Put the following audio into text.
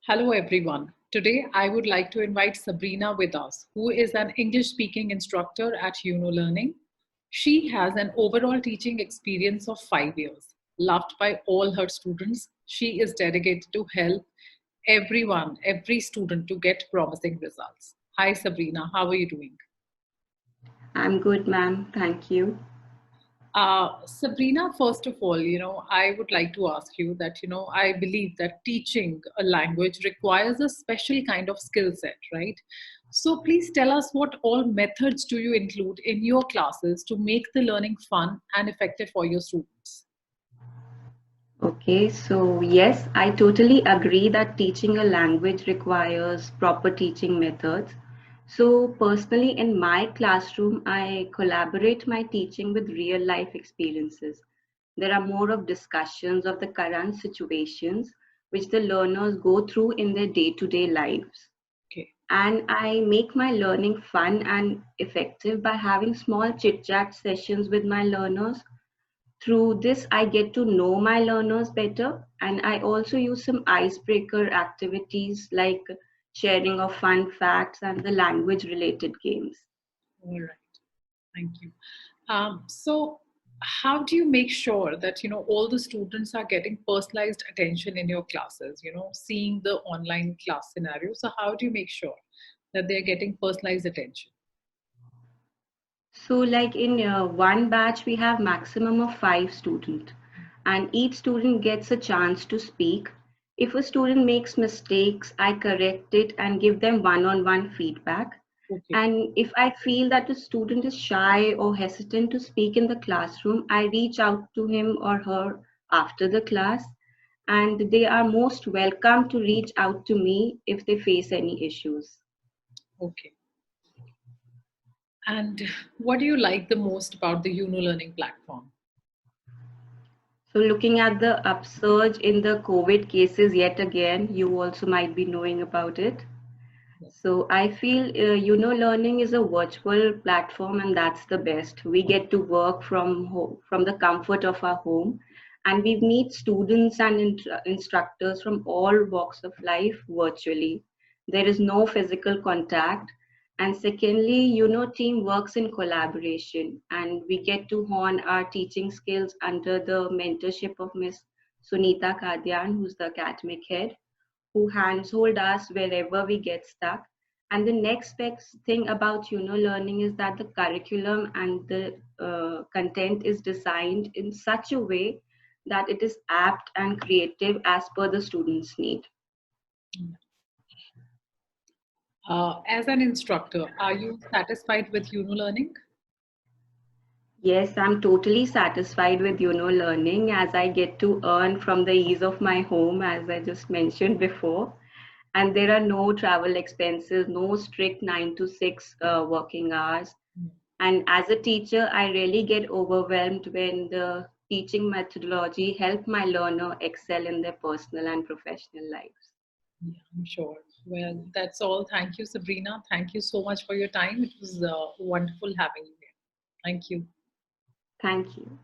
Hello, everyone. Today, I would like to invite Sabrina with us, who is an English speaking instructor at UNO Learning. She has an overall teaching experience of 5 years. Loved by all her students, she is dedicated to help everyone, every student to get promising results. Hi, Sabrina. How are you doing? I'm good, ma'am. Thank you. Sabrina, first of all, I would like to ask you that, I believe that teaching a language requires a special kind of skill set, right? So please tell us what all methods do you include in your classes to make the learning fun and effective for your students? Okay, so yes, I totally agree that teaching a language requires proper teaching methods. So, personally, in my classroom, I collaborate my teaching with real life experiences. There are more of discussions of the current situations which the learners go through in their day to day lives. Okay. And I make my learning fun and effective by having small chit chat sessions with my learners. Through this, I get to know my learners better, and I also use some icebreaker activities like sharing of fun facts and the language related games. All right. Thank you. So, how do you make sure that all the students are getting personalized attention in your classes? Seeing the online class scenario. So, how do you make sure that they're getting personalized attention? So, like in one batch, we have maximum of 5 students, and each student gets a chance to speak. If a student makes mistakes, I correct it and give them one-on-one feedback. Okay. And if I feel that the student is shy or hesitant to speak in the classroom, I reach out to him or her after the class, and they are most welcome to reach out to me if they face any issues. Okay. And what do you like the most about the UNO Learning platform? So, looking at the upsurge in the COVID cases yet again, you also might be knowing about it. So, I feel learning is a virtual platform, and that's the best. We get to work from home, from the comfort of our home, and we meet students and instructors from all walks of life virtually. There is no physical contact, and secondly, team works in collaboration, and we get to hone our teaching skills under the mentorship of Miss Sunita Kadian, who's the academic head, who hands-hold us wherever we get stuck. And the next best thing about learning is that the curriculum and the content is designed in such a way that it is apt and creative as per the student's need. As an instructor, are you satisfied with UNO Learning? Yes, I'm totally satisfied with learning as I get to earn from the ease of my home, as I just mentioned before. And there are no travel expenses, no strict 9 to 6 working hours. And as a teacher, I really get overwhelmed when the teaching methodology help my learner excel in their personal and professional lives. Yeah, I'm sure. Well, that's all. Thank you, Sabrina. Thank you so much for your time. It was wonderful having you here. Thank you. Thank you.